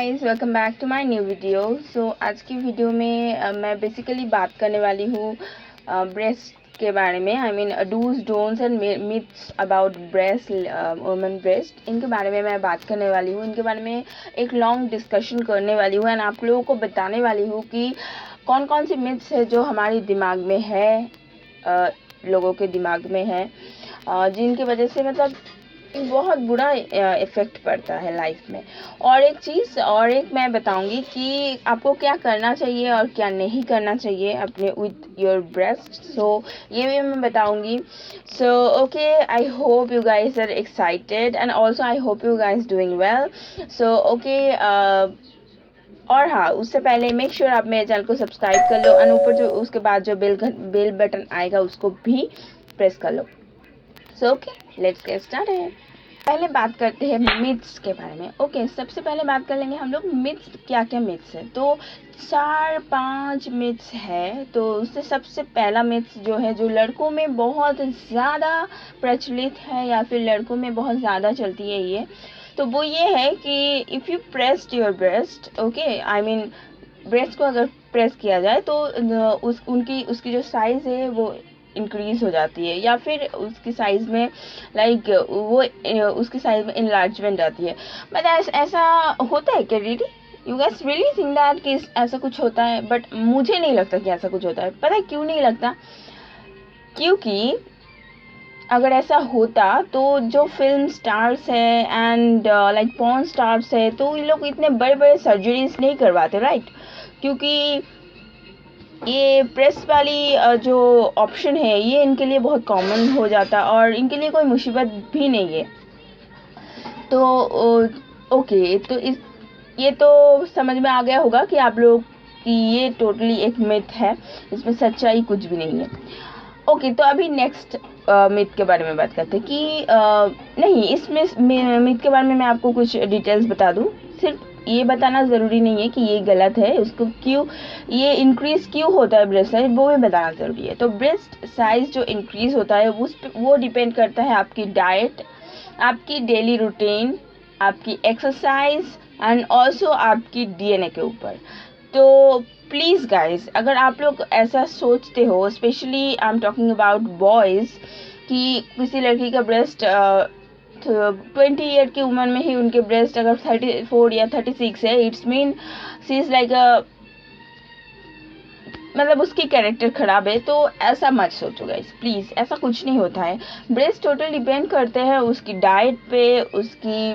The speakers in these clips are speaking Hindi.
Guys, welcome back to my new video. आज की वीडियो में मैं बेसिकली बात करने वाली हूँ ब्रेस्ट के बारे में। I mean dos don'ts and myths about breast, women breast. इनके बारे में मैं बात करने वाली हूँ। इनके बारे में एक लॉन्ग डिस्कशन करने वाली हूँ एंड आप लोगों को बताने वाली हूँ कि कौन कौन सी मिथ्स है जो हमारे दिमाग में है, लोगों के दिमाग में है, जिनकी वजह से मतलब बहुत बुरा इफ़ेक्ट पड़ता है लाइफ में। और एक मैं बताऊंगी कि आपको क्या करना चाहिए और क्या नहीं करना चाहिए अपने विथ योर ब्रेस्ट। ये भी मैं बताऊंगी। Okay, I hope you guys are excited and also I hope you guys doing well. Okay, और हाँ, उससे पहले मेक श्योर आप मेरे चैनल को सब्सक्राइब कर लो एंड ऊपर जो उसके बाद जो बेल बटन आएगा उसको भी प्रेस कर लो। Okay, let's get started. पहले बात करते हैं मिथ्स के बारे में। ओके, सबसे पहले बात कर लेंगे हम लोग मिथ्स, क्या क्या मिथ्स है। तो 4-5 मिथ्स है। तो उससे सबसे पहला मिथ्स जो है, जो लड़कों में बहुत ज़्यादा प्रचलित है या फिर लड़कों में बहुत ज़्यादा चलती है ये, तो वो ये है कि if you pressed your breast, okay, I mean breast को अगर प्रेस किया जाए तो उसकी जो साइज़ है वो इंक्रीज हो जाती है, या फिर उसकी साइज़ में उसकी साइज़ में इनलार्जमेंट आती है। बट ऐसा होता है क्या? Really you guys really think that कि ऐसा कुछ होता है? बट मुझे नहीं लगता कि ऐसा कुछ होता है। पता है क्यों नहीं लगता? क्योंकि अगर ऐसा होता तो जो फिल्म स्टार्स है एंड लाइक पॉर्न स्टार्स है, तो इन लोग इतने बड़े बड़े सर्जरीज नहीं करवाते, राइट? क्योंकि ये प्रेस वाली जो ऑप्शन है ये इनके लिए बहुत कॉमन हो जाता और इनके लिए कोई मुसीबत भी नहीं है। तो ओके, तो ये तो समझ में आ गया होगा कि आप लोग कि ये टोटली एक मिथ है, इसमें सच्चाई कुछ भी नहीं है। ओके, तो अभी नेक्स्ट मिथ के बारे में बात करते हैं कि नहीं, इसमें मिथ के बारे में मैं आपको कुछ डिटेल्स बता दूं। सिर्फ ये बताना ज़रूरी नहीं है कि ये गलत है, उसको क्यों ये इंक्रीज़ क्यों होता है ब्रेस्ट साइज, वो भी बताना ज़रूरी है। तो ब्रेस्ट साइज जो इंक्रीज़ होता है वो डिपेंड करता है आपकी डाइट, आपकी डेली रूटीन, आपकी एक्सरसाइज एंड ऑल्सो आपकी डीएनए के ऊपर। तो प्लीज़ गाइस, अगर आप लोग ऐसा सोचते हो, specially I am talking about boys, कि किसी लड़की का ब्रेस्ट 20 ईयर की उम्र में ही उनके ब्रेस्ट अगर 34 या 36 है, it's mean she is like मतलब उसकी कैरेक्टर ख़राब है। तो ऐसा मत सोचो गाइस, प्लीज़, ऐसा कुछ नहीं होता है। ब्रेस्ट टोटल डिपेंड करते हैं उसकी डाइट पे, उसकी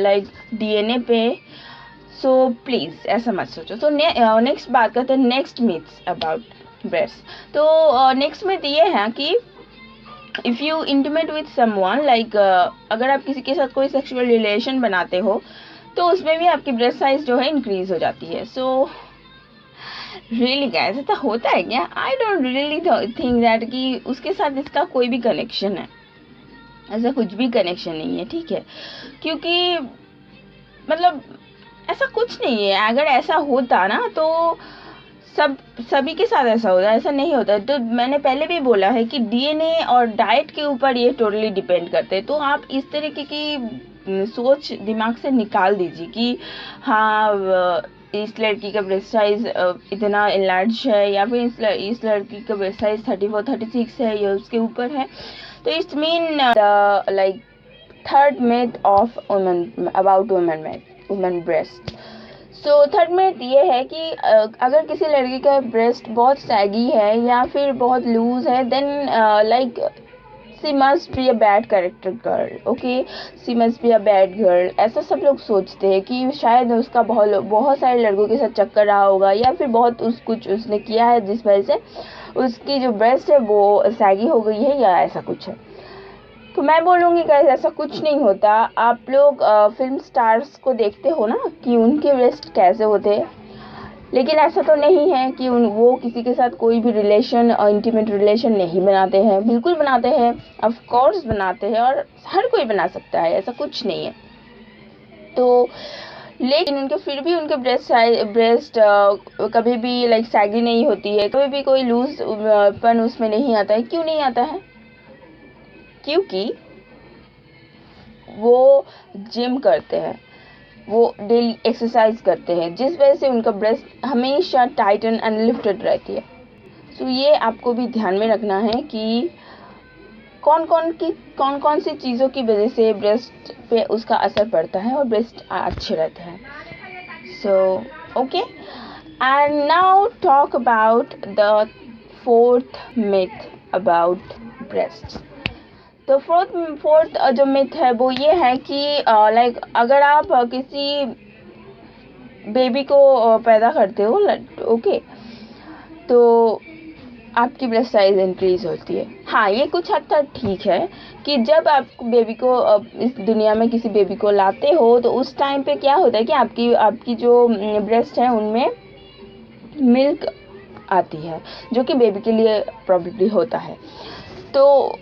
लाइक डीएनए पे। सो प्लीज़ ऐसा मत सोचो। तो नेक्स्ट बात करते हैं नेक्स्ट मिथ्स अबाउट ब्रेस्ट। तो नेक्स्ट मिथ ये है कि if you intimate with someone, like अगर आप किसी के साथ कोई सेक्सुअल रिलेशन बनाते हो तो उसमें भी आपकी ब्रेस्ट साइज जो है इंक्रीज हो जाती है। सो रियली गाइस, ऐसा होता है क्या? I don't really think that कि उसके साथ इसका कोई भी कनेक्शन है। ऐसा कुछ भी कनेक्शन नहीं है, ठीक है? क्योंकि मतलब ऐसा कुछ नहीं है। अगर ऐसा होता ना तो सभी के साथ ऐसा होता है, ऐसा नहीं होता। तो मैंने पहले भी बोला है कि डीएनए और डाइट के ऊपर ये टोटली डिपेंड करते हैं। तो आप इस तरीके की सोच दिमाग से निकाल दीजिए कि हाँ, इस लड़की का ब्रेस्ट साइज इतना इनलार्ज है या फिर इस लड़की का ब्रेस्ट साइज 34-36 है या उसके ऊपर है। तो it's mean like third myth of women about women breast. Third myth ये है कि अगर किसी लड़की का ब्रेस्ट बहुत सैगी है या फिर बहुत लूज है, then like she must be a bad character girl. Okay, she must be a bad girl, ऐसा सब लोग सोचते हैं कि शायद उसका बहुत सारे लड़कों के साथ चक्कर रहा होगा या फिर बहुत कुछ उसने किया है जिस वजह से उसकी जो ब्रेस्ट है वो सैगी हो गई है या ऐसा कुछ है। तो मैं बोलूँगी गाइस, ऐसा कुछ नहीं होता। आप लोग फिल्म स्टार्स को देखते हो ना कि उनके ब्रेस्ट कैसे होते हैं, लेकिन ऐसा तो नहीं है कि वो किसी के साथ कोई भी रिलेशन, इंटीमेट रिलेशन नहीं बनाते हैं। बिल्कुल बनाते हैं, ऑफ कोर्स बनाते हैं, और हर कोई बना सकता है, ऐसा कुछ नहीं है। तो लेकिन उनके फिर भी उनके ब्रेस्ट कभी भी लाइक सैगी नहीं होती है, कभी भी कोई लूज पन उसमें नहीं आता है। क्यों नहीं आता है? क्योंकि वो जिम करते हैं। वो डेली एक्सरसाइज करते हैं, जिस वजह से उनका ब्रेस्ट हमेशा टाइटन एंड लिफ्टेड रहती है। सो ये आपको भी ध्यान में रखना है कि कौन कौन सी चीज़ों की वजह से ब्रेस्ट पे उसका असर पड़ता है और ब्रेस्ट अच्छे रहते हैं। So okay, and now talk about the fourth myth about breast. तो फोर्थ जो मिथ है वो ये है कि लाइक अगर आप किसी बेबी को पैदा करते हो, ओके, तो आपकी ब्रेस्ट साइज इंक्रीज होती है। हाँ, ये कुछ हद तक ठीक है कि जब आप बेबी को इस दुनिया में किसी बेबी को लाते हो तो उस टाइम पे क्या होता है कि आपकी जो ब्रेस्ट है उनमें मिल्क आती है, जो कि बेबी के लिए प्रॉब्लली होता है। तो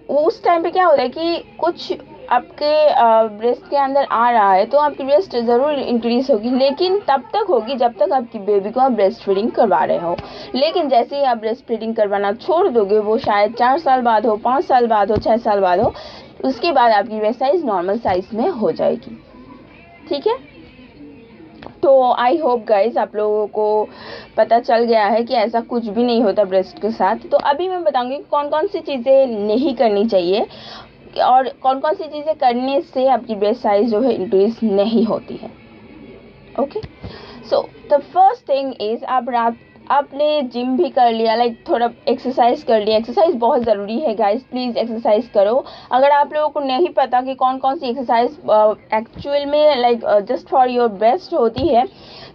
उस टाइम पे क्या होता है कि कुछ आपके ब्रेस्ट के अंदर आ रहा है, तो आपकी ब्रेस्ट ज़रूर इंक्रीज होगी, लेकिन तब तक होगी जब तक आपकी बेबी को आप ब्रेस्ट फीडिंग करवा रहे हो। लेकिन जैसे ही आप ब्रेस्ट फीडिंग करवाना छोड़ दोगे, वो शायद 4 साल बाद हो, 5 साल बाद हो, 6 साल बाद हो, उसके बाद आपकी ब्रेस्ट साइज नॉर्मल साइज में हो जाएगी। ठीक है, तो आई होप गाइज आप लोगों को पता चल गया है कि ऐसा कुछ भी नहीं होता ब्रेस्ट के साथ। तो अभी मैं बताऊंगी कौन कौन सी चीज़ें नहीं करनी चाहिए और कौन कौन सी चीज़ें करने से आपकी ब्रेस्ट साइज जो है इंक्रीज नहीं होती है। Okay, so the first thing is आपने जिम भी कर लिया, लाइक थोड़ा एक्सरसाइज कर लिया। एक्सरसाइज बहुत ज़रूरी है गाइस, प्लीज़ एक्सरसाइज करो। अगर आप लोगों को नहीं पता कि कौन कौन सी एक्सरसाइज एक्चुअल में like just for your best होती है,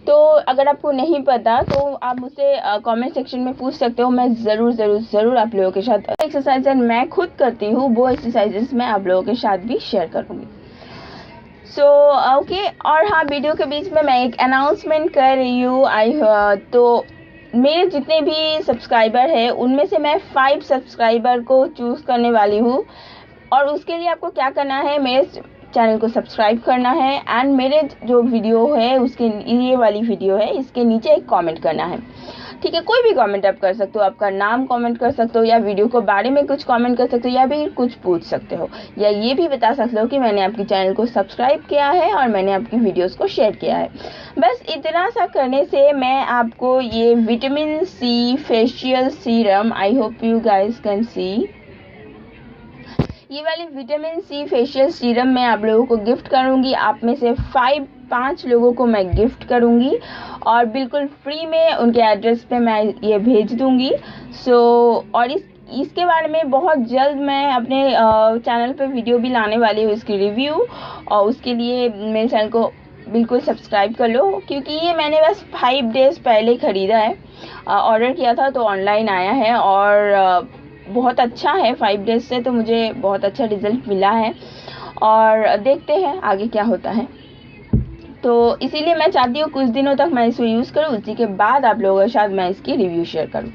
तो अगर आपको नहीं पता तो आप मुझसे कमेंट सेक्शन में पूछ सकते हो। मैं ज़रूर आप लोगों के साथ एक्सरसाइज मैं खुद करती हूँ, वो एक्सरसाइजेस मैं आप लोगों के साथ भी शेयर करूँगी। सो ओके, और हाँ, वीडियो के बीच में मैं एक अनाउंसमेंट कर रही हूँ। तो मेरे जितने भी सब्सक्राइबर हैं उनमें से मैं 5 सब्सक्राइबर को चूज़ करने वाली हूँ, और उसके लिए आपको क्या करना है, मेरे चैनल को सब्सक्राइब करना है एंड मेरे जो वीडियो है उसके, ये वाली वीडियो है, इसके नीचे एक कमेंट करना है। ठीक है, कोई भी कमेंट आप कर सकते हो, आपका नाम कमेंट कर सकते हो, या वीडियो के बारे में कुछ कमेंट कर सकते हो, या भी कुछ पूछ सकते हो, या ये भी बता सकते हो कि मैंने आपके चैनल को सब्सक्राइब किया है और मैंने आपकी वीडियोस को शेयर किया है। बस इतना सा करने से मैं आपको ये vitamin C facial serum, I hope you guys can see, ये वाली विटामिन सी फेशियल सीरम मैं आप लोगों को गिफ्ट करूंगी। आप में से 5 लोगों को मैं गिफ्ट करूंगी और बिल्कुल फ्री में उनके एड्रेस पे मैं ये भेज दूंगी। और इसके बारे में बहुत जल्द मैं अपने चैनल पे वीडियो भी लाने वाली हूँ, इसकी रिव्यू, और उसके लिए मेरे चैनल को बिल्कुल सब्सक्राइब कर लो, क्योंकि ये मैंने बस 5 डेज़ पहले ख़रीदा है, ऑर्डर किया था तो ऑनलाइन आया है और बहुत अच्छा है। 5 डेज़ से तो मुझे बहुत अच्छा रिज़ल्ट मिला है, और देखते हैं आगे क्या होता है। तो इसीलिए मैं चाहती हूँ कुछ दिनों तक मैं इसको यूज़ करूँ, उसी के बाद आप लोगों के साथ मैं इसकी रिव्यू शेयर करूँ।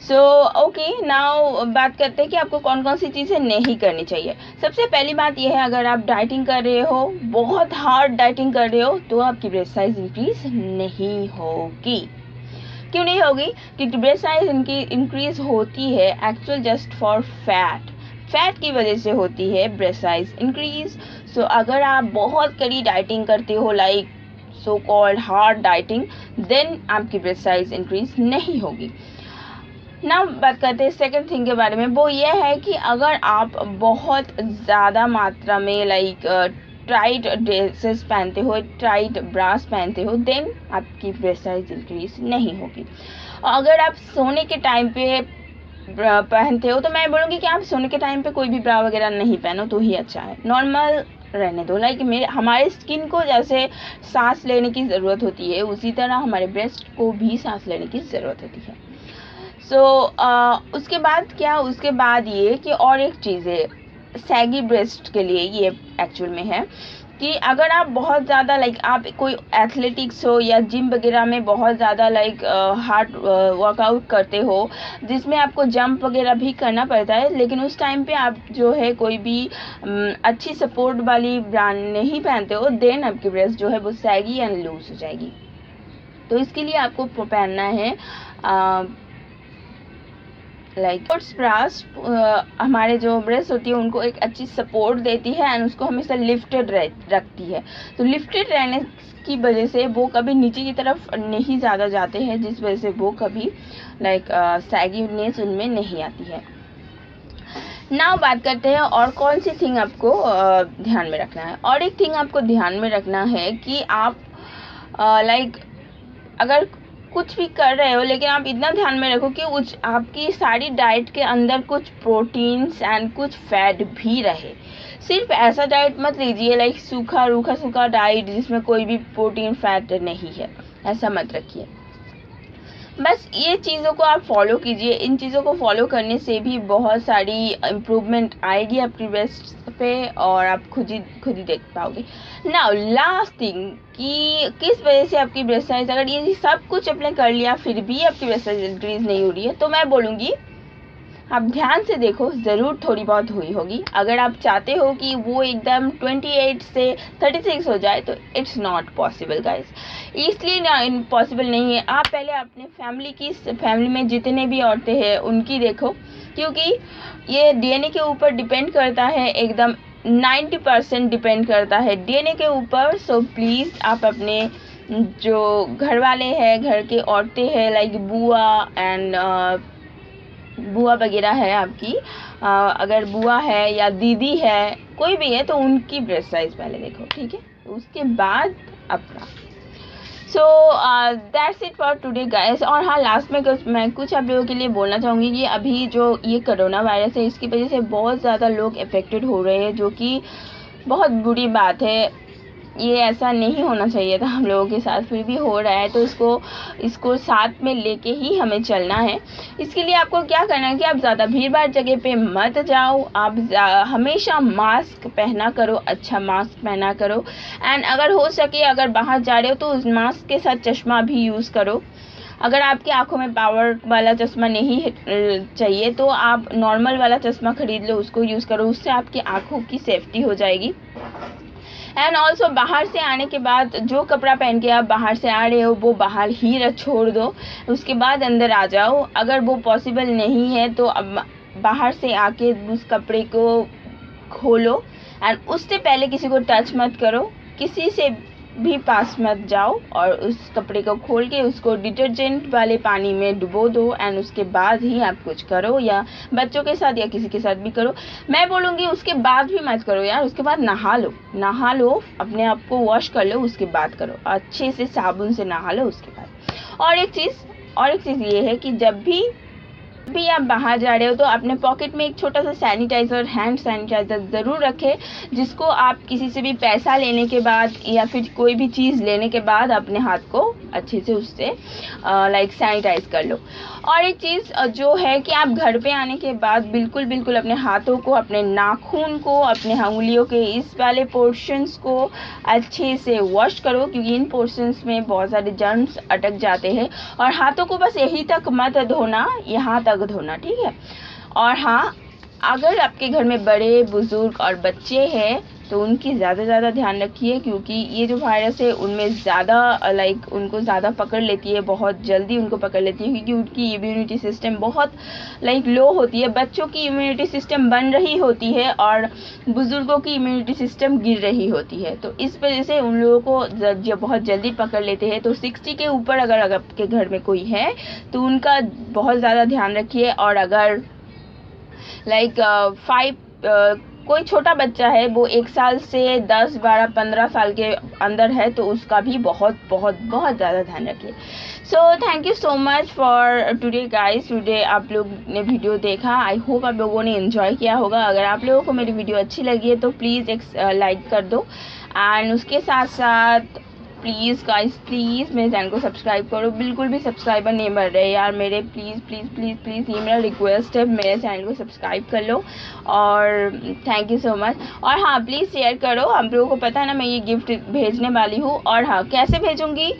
सो ओके, नाउ बात करते हैं कि आपको कौन कौन सी चीज़ें नहीं करनी चाहिए। सबसे पहली बात यह है, अगर आप डाइटिंग कर रहे हो, बहुत हार्ड डाइटिंग कर रहे हो, तो आपकी ब्रेस्ट साइज इंक्रीज नहीं होगी। क्यों नहीं होगी? क्योंकि ब्रेस्ट साइज इनकी इंक्रीज होती है एक्चुअल जस्ट फॉर फैट की वजह से होती है ब्रेस्ट साइज इंक्रीज। सो अगर आप बहुत कड़ी डाइटिंग करते हो, like so called hard dieting, then आपकी ब्रेस्ट साइज इंक्रीज नहीं होगी। ना बात करते हैं सेकंड थिंग के बारे में, वो ये है कि अगर आप बहुत ज़्यादा मात्रा में लाइक टाइट ड्रेसेस पहनते हो, टाइट ब्रास पहनते हो, देन आपकी ब्रेस्ट साइज इंक्रीज नहीं होगी। और अगर आप सोने के टाइम पे पहनते हो, तो मैं बोलूँगी कि आप सोने के टाइम पे कोई भी ब्रा वगैरह नहीं पहनो तो ही अच्छा है, नॉर्मल रहने दो। लाइक हमारे स्किन को जैसे सांस लेने की ज़रूरत होती है, उसी तरह हमारे ब्रेस्ट को भी सांस लेने की ज़रूरत होती है। उसके बाद क्या, उसके बाद ये कि और एक चीज़ है सैगी ब्रेस्ट के लिए, ये एक्चुअल में है कि अगर आप बहुत ज़्यादा लाइक आप कोई एथलेटिक्स हो या जिम वगैरह में बहुत ज़्यादा लाइक हार्ड वर्कआउट करते हो, जिसमें आपको जंप वगैरह भी करना पड़ता है, लेकिन उस टाइम पे आप जो है कोई भी अच्छी सपोर्ट वाली ब्रांड नहीं पहनते हो, देन आपकी ब्रेस्ट जो है वो सैगी एंड लूज हो जाएगी। तो इसके लिए आपको पहनना है लाइक स्प्रास हमारे जो ब्रेस्ट होती है उनको एक अच्छी सपोर्ट देती है एंड उसको हमेशा लिफ्टेड रखती है। तो लिफ्टेड रहने की वजह से वो कभी नीचे की तरफ नहीं ज़्यादा जाते हैं, जिस वजह से वो कभी लाइक सैगीनेस उनमें नहीं आती है। नाउ बात करते हैं और कौन सी थिंग आपको ध्यान में रखना है। और एक थिंग आपको ध्यान में रखना है कि आप लाइक अगर कुछ भी कर रहे हो लेकिन आप इतना ध्यान में रखो कि उस आपकी सारी डाइट के अंदर कुछ प्रोटीन्स एंड कुछ फैट भी रहे। सिर्फ ऐसा डाइट मत लीजिए लाइक सूखा डाइट जिसमें कोई भी प्रोटीन फैट नहीं है, ऐसा मत रखिए। बस ये चीज़ों को आप फॉलो कीजिए। इन चीज़ों को फॉलो करने से भी बहुत सारी इम्प्रूवमेंट आएगी आपकी ब्रेस्ट पे और आप खुद ही देख पाओगे। नाउ लास्ट थिंग कि किस वजह से आपकी ब्रेस्ट साइज, अगर ये सब कुछ आपने कर लिया फिर भी आपकी ब्रेस्ट साइज इंक्रीज नहीं हो रही है, तो मैं बोलूँगी आप ध्यान से देखो, ज़रूर थोड़ी बहुत हुई होगी। अगर आप चाहते हो कि वो एकदम 28 से 36 हो जाए तो इट्स नॉट पॉसिबल गाइस। इसलिए ना इम्पॉसिबल नहीं है। आप पहले अपने फैमिली में जितने भी औरतें हैं उनकी देखो, क्योंकि ये डीएनए के ऊपर डिपेंड करता है, एकदम 90% डिपेंड करता है डीएनए के ऊपर। सो प्लीज़ आप अपने जो घर वाले हैं, घर के औरतें हैं लाइक बुआ वगैरह है आपकी, अगर बुआ है या दीदी है, कोई भी है, तो उनकी ब्रेस्ट साइज पहले देखो, ठीक है, उसके बाद अपना। So that's it for today guys. और हाँ, लास्ट में मैं कुछ आप लोगों के लिए बोलना चाहूँगी कि अभी जो ये कोरोना वायरस है इसकी वजह से बहुत ज़्यादा लोग अफेक्टेड हो रहे हैं, जो कि बहुत बुरी बात है। ये ऐसा नहीं होना चाहिए था हम लोगों के साथ, फिर भी हो रहा है, तो इसको साथ में लेके ही हमें चलना है। इसके लिए आपको क्या करना है कि आप ज़्यादा भीड़ भाड़ जगह पे मत जाओ। आप हमेशा मास्क पहना करो, अच्छा मास्क पहना करो। एंड अगर हो सके, अगर बाहर जा रहे हो तो उस मास्क के साथ चश्मा भी यूज़ करो। अगर आपकी आंखों में पावर वाला चश्मा नहीं चाहिए तो आप नॉर्मल वाला चश्मा खरीद लो, उसको यूज़ करो, उससे आपकी आंखों की सेफ्टी हो जाएगी। एंड ऑल्सो बाहर से आने के बाद जो कपड़ा पहन के आप बाहर से आ रहे हो वो बाहर ही छोड़ दो, उसके बाद अंदर आ जाओ। अगर वो पॉसिबल नहीं है तो अब बाहर से आके उस कपड़े को खोलो एंड उससे पहले किसी को टच मत करो, किसी से भी पास मत जाओ, और उस कपड़े को खोल के उसको डिटर्जेंट वाले पानी में डुबो दो एंड उसके बाद ही आप कुछ करो, या बच्चों के साथ या किसी के साथ भी करो। मैं बोलूँगी उसके बाद भी मत करो यार, उसके बाद नहा लो, अपने आप को वॉश कर लो, उसके बाद करो, अच्छे से साबुन से नहा लो उसके बाद। और एक चीज़ ये है कि जब भी आप बाहर जा रहे हो तो अपने पॉकेट में एक छोटा सा सैनिटाइज़र, हैंड सैनिटाइज़र ज़रूर रखें, जिसको आप किसी से भी पैसा लेने के बाद या फिर कोई भी चीज़ लेने के बाद अपने हाथ को अच्छे से उससे लाइक सैनिटाइज़ कर लो। और एक चीज़ जो है कि आप घर पे आने के बाद बिल्कुल अपने हाथों को, अपने नाखून को, अपने उंगलियों के इस वाले पोर्शंस को अच्छे से वॉश करो, क्योंकि इन पोर्शंस में बहुत सारे जर्म्स अटक जाते हैं। और हाथों को बस यहीं तक मत धोना, यहाँ तक धोना, ठीक है। और हाँ, अगर आपके घर में बड़े बुजुर्ग और बच्चे हैं तो उनकी ज़्यादा ध्यान रखिए, क्योंकि ये जो वायरस है उनमें ज़्यादा उनको ज़्यादा पकड़ लेती है, बहुत जल्दी उनको पकड़ लेती है, क्योंकि उनकी इम्यूनिटी सिस्टम बहुत लो होती है। बच्चों की इम्यूनिटी सिस्टम बन रही होती है और बुज़ुर्गों की इम्यूनिटी सिस्टम गिर रही होती है, तो इस वजह से उन लोगों को बहुत जल्दी पकड़ लेते हैं। तो 60 के ऊपर अगर आपके घर में कोई है तो उनका बहुत ज़्यादा ध्यान रखिए। और अगर कोई छोटा बच्चा है, वो 1 साल से 10, 12, 15 साल के अंदर है, तो उसका भी बहुत ज़्यादा ध्यान रखिए। सो thank you so much for today guys. Today आप लोग ने वीडियो देखा, आई होप आप लोगों ने एंजॉय किया होगा। अगर आप लोगों को मेरी वीडियो अच्छी लगी है तो प्लीज़ एक लाइक कर दो, एंड उसके साथ प्लीज़ गाइस, प्लीज़ मेरे चैनल को सब्सक्राइब करो। बिल्कुल भी सब्सक्राइबर नहीं बढ़ रहे यार मेरे, प्लीज़ ये मेरा रिक्वेस्ट है, मेरे चैनल को सब्सक्राइब कर लो। और थैंक यू सो मच। और हाँ, प्लीज़ शेयर करो, हम लोगों को पता है ना मैं ये गिफ्ट भेजने वाली हूँ। और हाँ, कैसे भेजूँगी,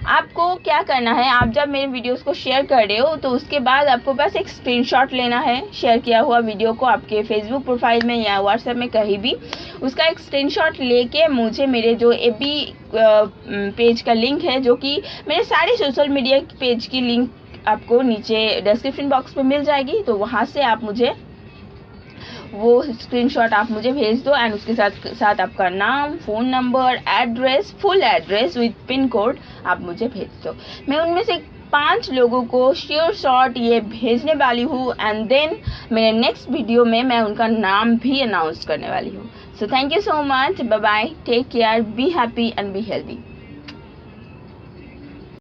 आपको क्या करना है, आप जब मेरे वीडियोस को शेयर कर रहे हो तो उसके बाद आपको बस एक स्क्रीनशॉट लेना है शेयर किया हुआ वीडियो को, आपके फेसबुक प्रोफाइल में या व्हाट्सएप में कहीं भी, उसका एक स्क्रीनशॉट लेके मुझे मेरे जो एबी पेज का लिंक है, जो कि मेरे सारे सोशल मीडिया पेज की लिंक आपको नीचे डिस्क्रिप्शन बॉक्स में मिल जाएगी, तो वहाँ से आप मुझे वो स्क्रीनशॉट आप मुझे भेज दो एंड उसके साथ आपका नाम, phone number, address, full address with pin code आप मुझे भेज दो। मैं उनमें से 5 लोगों को श्योर शॉट ये भेजने वाली हूँ एंड देन मेरे नेक्स्ट वीडियो में मैं उनका नाम भी अनाउंस करने वाली हूँ। So thank you so much, bye bye, take care, be happy and be healthy.